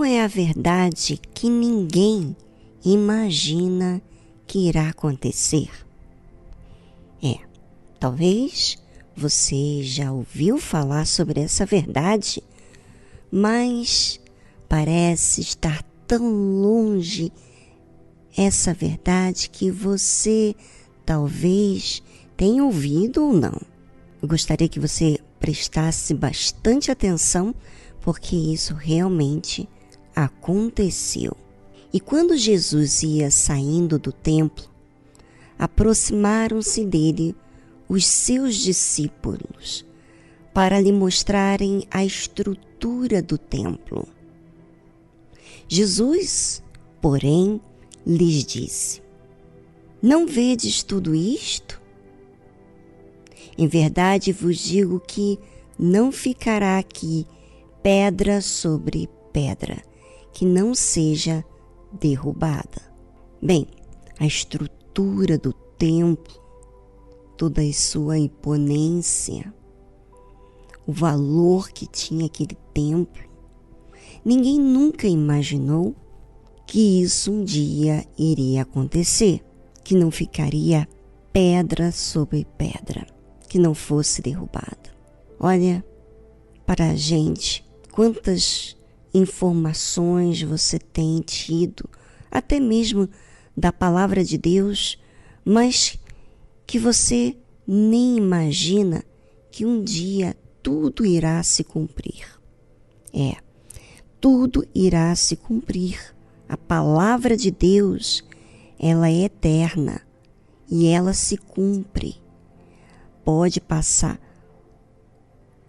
qual é a verdade que ninguém imagina que irá acontecer? Talvez você já ouviu falar sobre essa verdade, mas parece estar tão longe essa verdade que você talvez tenha ouvido ou não. Eu gostaria que você prestasse bastante atenção, porque isso realmente aconteceu. E quando Jesus ia saindo do templo, aproximaram-se dele os seus discípulos para lhe mostrarem a estrutura do templo. Jesus, porém, lhes disse: não vedes tudo isto? Em verdade vos digo que não ficará aqui pedra sobre pedra, que não seja derrubada. Bem, a estrutura do templo, toda a sua imponência, o valor que tinha aquele templo, ninguém nunca imaginou que isso um dia iria acontecer, que não ficaria pedra sobre pedra, que não fosse derrubada. Olha, para a gente, quantas informações você tem tido, até mesmo da palavra de Deus, mas que você nem imagina que um dia tudo irá se cumprir. Tudo irá se cumprir. A palavra de Deus, ela é eterna e ela se cumpre. Pode passar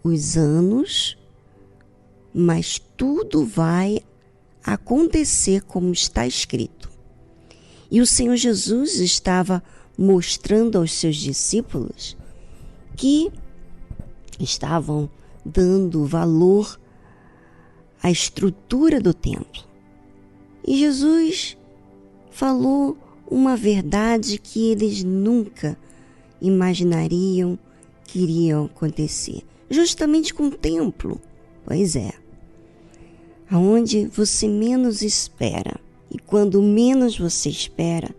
os anos, mas tudo vai acontecer como está escrito. E o Senhor Jesus estava mostrando aos seus discípulos que estavam dando valor à estrutura do templo. E Jesus falou uma verdade que eles nunca imaginariam que iria acontecer, justamente com o templo. Pois é, aonde você menos espera, e quando menos você espera,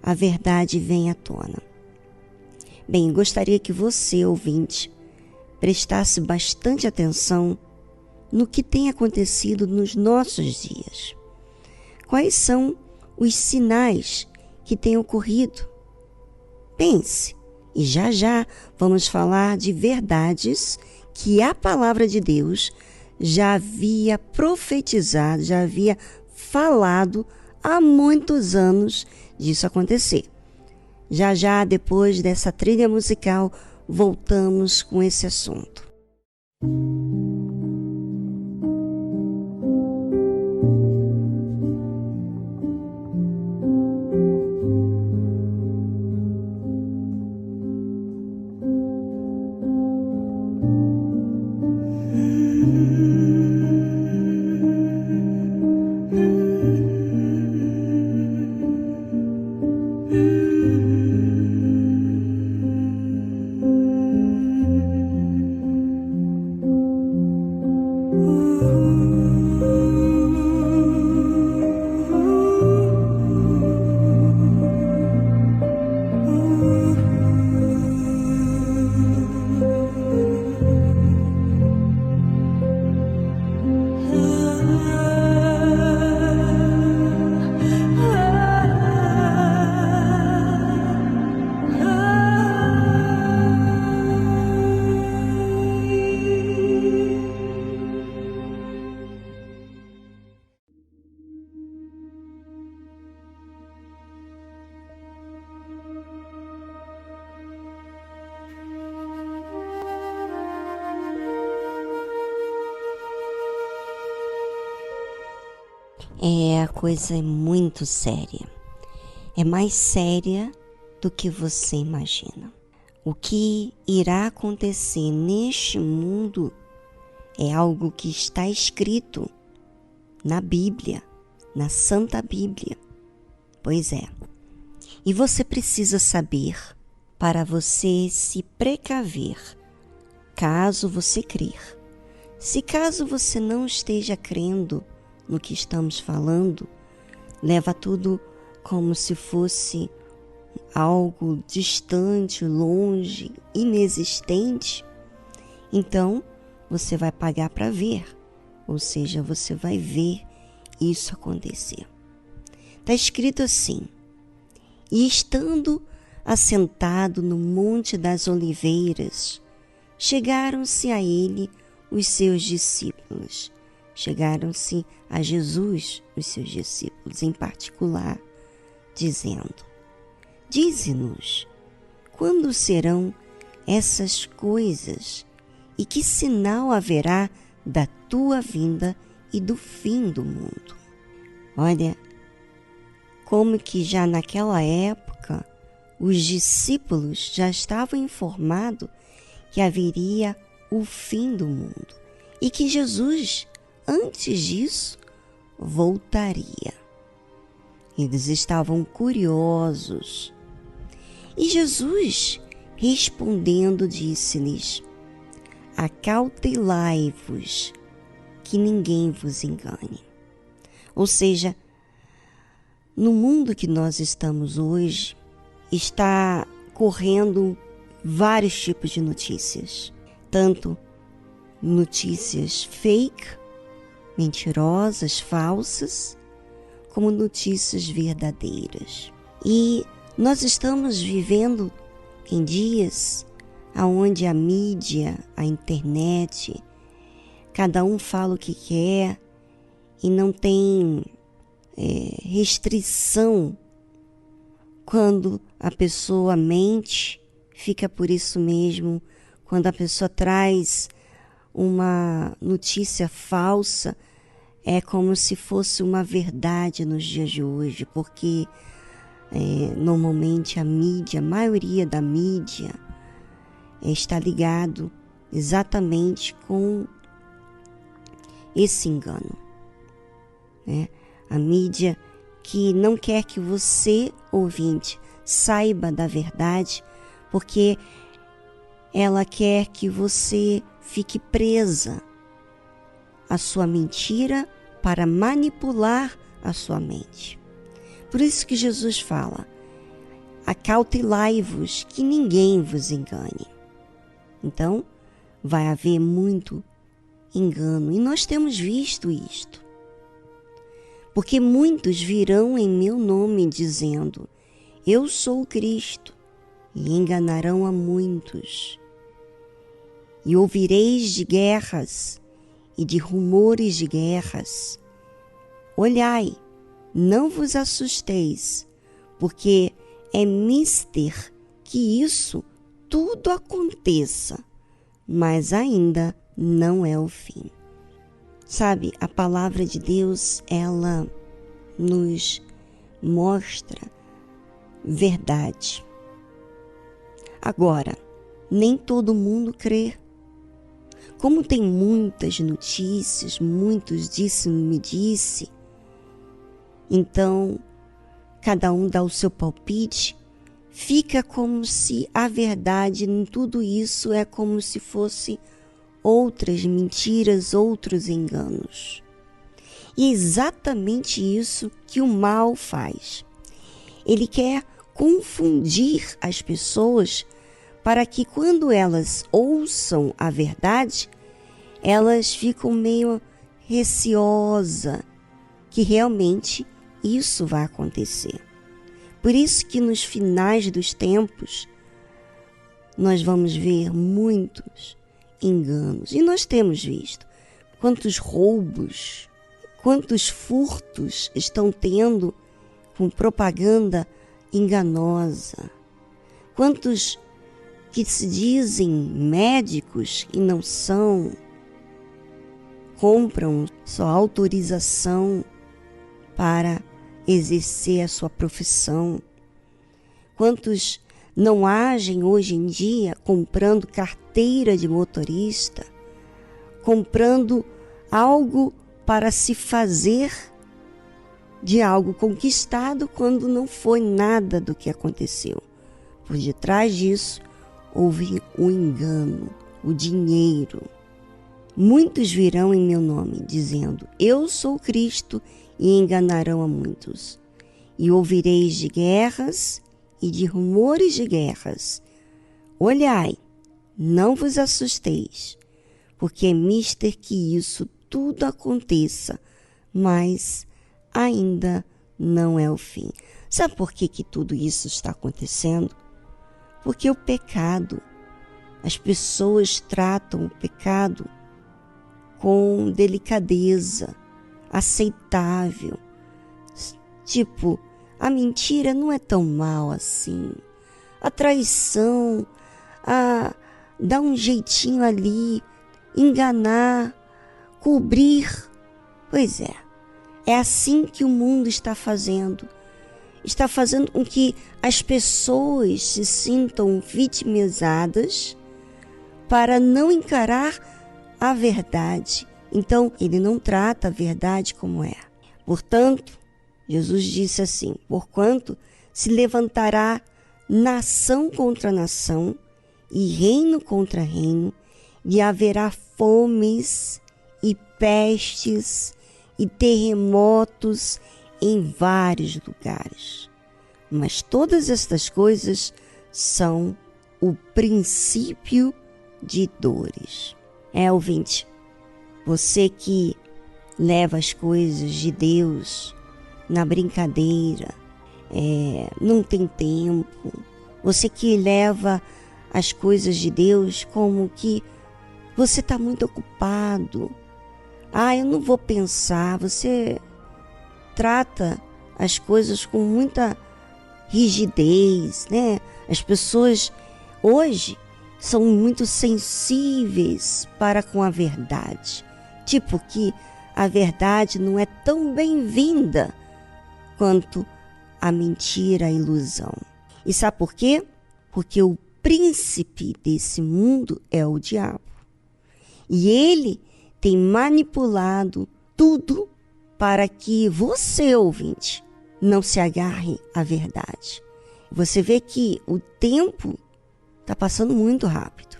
a verdade vem à tona. Bem, gostaria que você, ouvinte, prestasse bastante atenção no que tem acontecido nos nossos dias. Quais são os sinais que têm ocorrido? Pense, e já já vamos falar de verdades que a palavra de Deus já havia profetizado, já havia falado há muitos anos disso acontecer. Já já, depois dessa trilha musical, voltamos com esse assunto. A coisa é muito séria. É mais séria do que você imagina. O que irá acontecer neste mundo é algo que está escrito na Bíblia, na Santa Bíblia. Pois é. E você precisa saber para você se precaver, caso você crer. Se caso você não esteja crendo no que estamos falando, leva tudo como se fosse algo distante, longe, inexistente, então você vai pagar para ver, ou seja, você vai ver isso acontecer. Está escrito assim: e estando assentado no Monte das Oliveiras, chegaram-se a ele os seus discípulos. Chegaram-se a Jesus, os seus discípulos em particular, dizendo: dize-nos, quando serão essas coisas e que sinal haverá da tua vinda e do fim do mundo? Olha, como que já naquela época os discípulos já estavam informados que haveria o fim do mundo e que Jesus, antes disso, voltaria. Eles estavam curiosos. E Jesus, respondendo, disse-lhes: acautelai-vos, que ninguém vos engane. Ou seja, no mundo que nós estamos hoje, está correndo vários tipos de notícias. Tanto notícias fake, mentirosas, falsas, como notícias verdadeiras. E nós estamos vivendo em dias onde a mídia, a internet, cada um fala o que quer e não tem restrição. Quando a pessoa mente, fica por isso mesmo. Quando a pessoa traz uma notícia falsa, é como se fosse uma verdade nos dias de hoje, porque normalmente a mídia, a maioria da mídia, está ligado exatamente com esse engano, né? A mídia que não quer que você, ouvinte, saiba da verdade, porque ela quer que você fique presa à sua mentira para manipular a sua mente. Por isso que Jesus fala: acautelai-vos, que ninguém vos engane. Então, vai haver muito engano, e nós temos visto isto. Porque muitos virão em meu nome dizendo: eu sou o Cristo, e enganarão a muitos. E ouvireis de guerras e de rumores de guerras. Olhai, não vos assusteis, porque é mister que isso tudo aconteça, mas ainda não é o fim. Sabe, a palavra de Deus, ela nos mostra verdade. Agora, nem todo mundo crê. Como tem muitas notícias, muitos disse-me disse, então cada um dá o seu palpite, fica como se a verdade em tudo isso é como se fosse outras mentiras, outros enganos. E é exatamente isso que o mal faz. Ele quer confundir as pessoas para que quando elas ouçam a verdade, elas ficam meio receosas que realmente isso vai acontecer. Por isso que nos finais dos tempos nós vamos ver muitos enganos. E nós temos visto quantos roubos, quantos furtos estão tendo com propaganda enganosa. Quantos que se dizem médicos e não são, compram sua autorização para exercer a sua profissão. Quantos não agem hoje em dia comprando carteira de motorista, comprando algo para se fazer de algo conquistado quando não foi nada do que aconteceu. Por detrás disso, houve um engano, o dinheiro. Muitos virão em meu nome, dizendo, eu sou Cristo, e enganarão a muitos. E ouvireis de guerras e de rumores de guerras. Olhai, não vos assusteis, porque é mister que isso tudo aconteça, mas ainda não é o fim. Sabe por que tudo isso está acontecendo? Porque o pecado, as pessoas tratam o pecado com delicadeza, aceitável. Tipo, a mentira não é tão mal assim. A traição, dar um jeitinho ali, enganar, cobrir. Pois é assim que o mundo está fazendo. Está fazendo com que as pessoas se sintam vitimizadas para não encarar a verdade. Então, ele não trata a verdade como é. Portanto, Jesus disse assim, porquanto se levantará nação contra nação e reino contra reino, e haverá fomes e pestes e terremotos em vários lugares. Mas todas estas coisas são o princípio de dores. Ouvinte, você que leva as coisas de Deus na brincadeira, não tem tempo, você que leva as coisas de Deus como que você está muito ocupado, eu não vou pensar, você trata as coisas com muita rigidez, né? As pessoas hoje são muito sensíveis para com a verdade. Tipo que a verdade não é tão bem-vinda quanto a mentira, a ilusão. E sabe por quê? Porque o príncipe desse mundo é o diabo. E ele tem manipulado tudo para que você, ouvinte, não se agarre à verdade. Você vê que o tempo está passando muito rápido.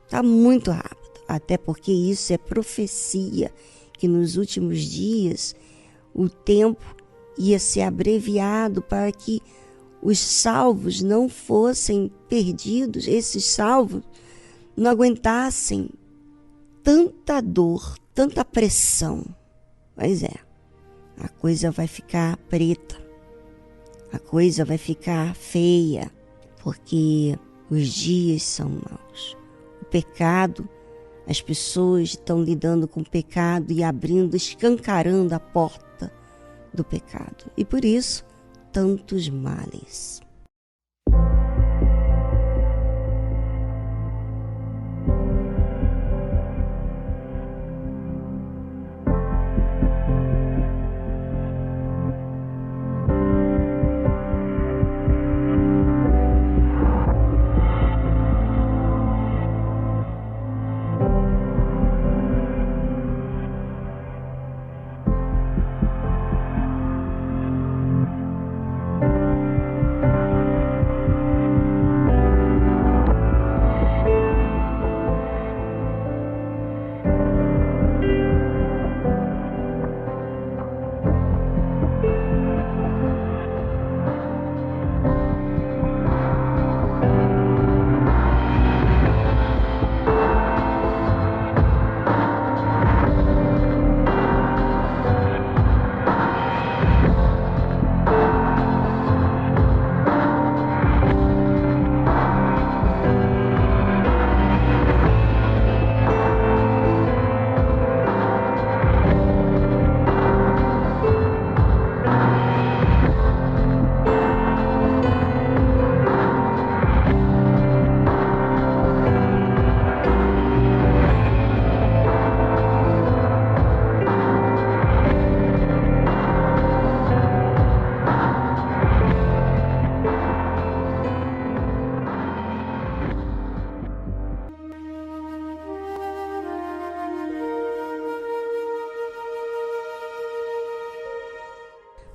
Está muito rápido. Até porque isso é profecia, que nos últimos dias o tempo ia ser abreviado para que os salvos não fossem perdidos, esses salvos não aguentassem tanta dor, tanta pressão. Pois é, a coisa vai ficar preta, a coisa vai ficar feia, porque os dias são maus. O pecado, as pessoas estão lidando com o pecado e abrindo, escancarando a porta do pecado. E por isso, tantos males.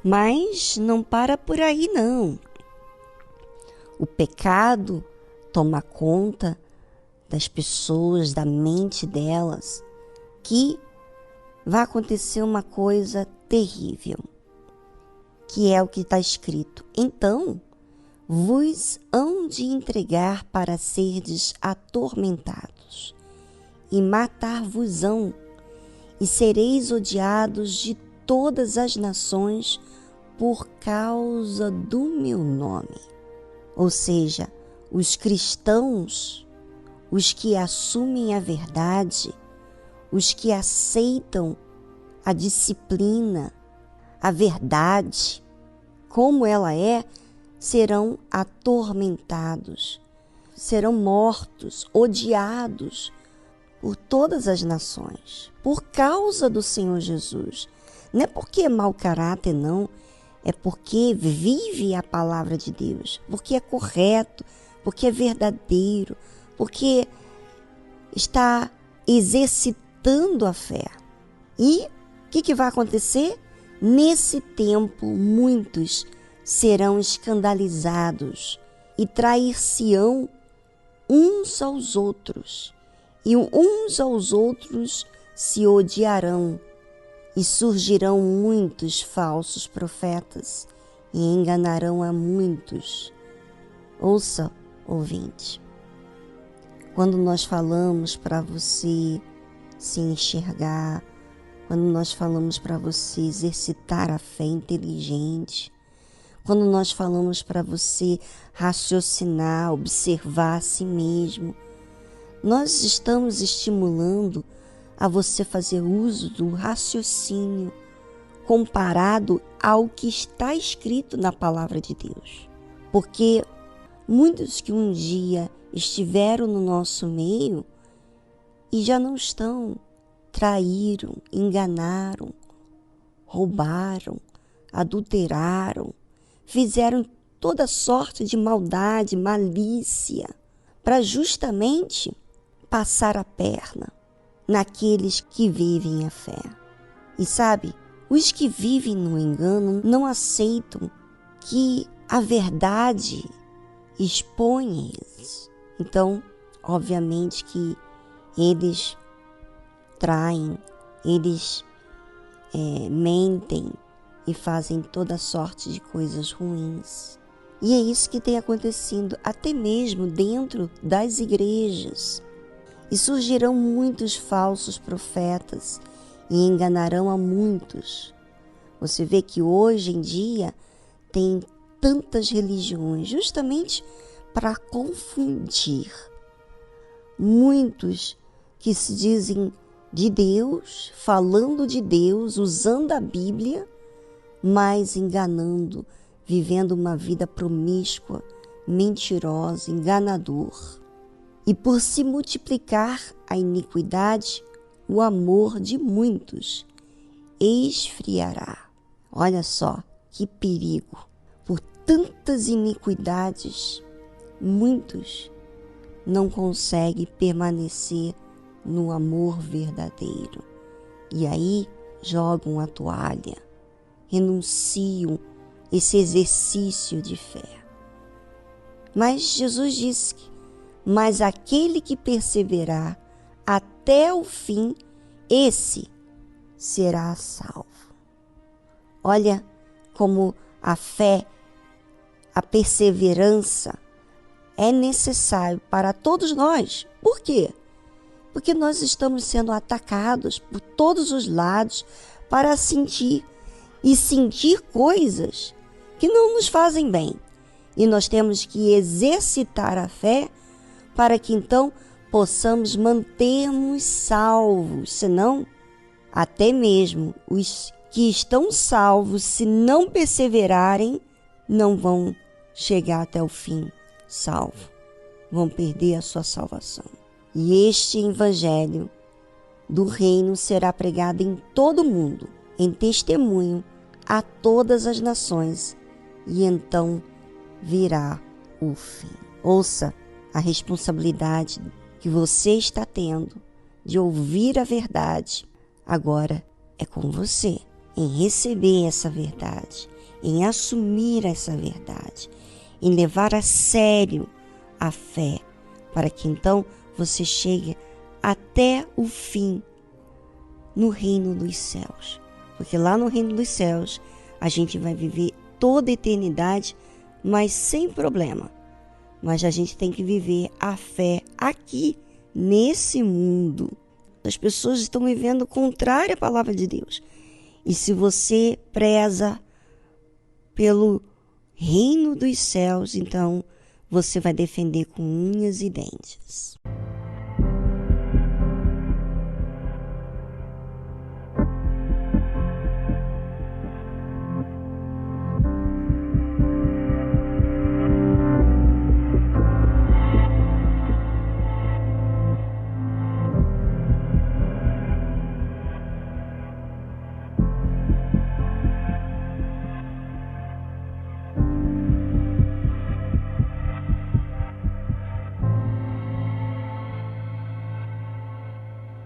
Mas não para por aí, não. O pecado toma conta das pessoas, da mente delas, que vai acontecer uma coisa terrível, que é o que está escrito. Então vos hão de entregar para serdes atormentados, e matar-vos-ão, e sereis odiados de todas as nações por causa do meu nome. Ou seja, os cristãos, os que assumem a verdade, os que aceitam a disciplina, a verdade, como ela é, serão atormentados, serão mortos, odiados por todas as nações, por causa do Senhor Jesus. Não é porque é mau caráter, não. É porque vive a palavra de Deus, porque é correto, porque é verdadeiro, porque está exercitando a fé. E o que vai acontecer? Nesse tempo, muitos serão escandalizados e trair-se-ão uns aos outros, e uns aos outros se odiarão, e surgirão muitos falsos profetas e enganarão a muitos. Ouça, ouvinte, quando nós falamos para você se enxergar, quando nós falamos para você exercitar a fé inteligente, quando nós falamos para você raciocinar, observar a si mesmo, nós estamos estimulando a você fazer uso do raciocínio comparado ao que está escrito na palavra de Deus. Porque muitos que um dia estiveram no nosso meio e já não estão, traíram, enganaram, roubaram, adulteraram, fizeram toda sorte de maldade, malícia, para justamente passar a perna naqueles que vivem a fé. E sabe, os que vivem no engano não aceitam que a verdade expõe eles. Então, obviamente que eles traem, eles mentem e fazem toda sorte de coisas ruins. E é isso que tem acontecido até mesmo dentro das igrejas. E surgirão muitos falsos profetas e enganarão a muitos. Você vê que hoje em dia tem tantas religiões justamente para confundir. Muitos que se dizem de Deus, falando de Deus, usando a Bíblia, mas enganando, vivendo uma vida promíscua, mentirosa, enganador. E por se multiplicar a iniquidade, o amor de muitos esfriará. Olha só que perigo. Por tantas iniquidades, muitos não conseguem permanecer no amor verdadeiro. E aí jogam a toalha, renunciam esse exercício de fé. Mas Jesus disse que mas aquele que perseverar até o fim, esse será salvo. Olha como a fé, a perseverança é necessário para todos nós. Por quê? Porque nós estamos sendo atacados por todos os lados para sentir coisas que não nos fazem bem. E nós temos que exercitar a fé para que então possamos manter-nos salvos, senão até mesmo os que estão salvos, se não perseverarem, não vão chegar até o fim salvo, vão perder a sua salvação. E este evangelho do reino será pregado em todo o mundo, em testemunho a todas as nações, e então virá o fim. Ouça a responsabilidade que você está tendo de ouvir a verdade. Agora é com você, em receber essa verdade, em assumir essa verdade, em levar a sério a fé, para que então você chegue até o fim, no reino dos céus. Porque lá no reino dos céus a gente vai viver toda a eternidade, mas sem problema. Mas a gente tem que viver a fé aqui, nesse mundo. As pessoas estão vivendo contrário à palavra de Deus. E se você preza pelo reino dos céus, então você vai defender com unhas e dentes.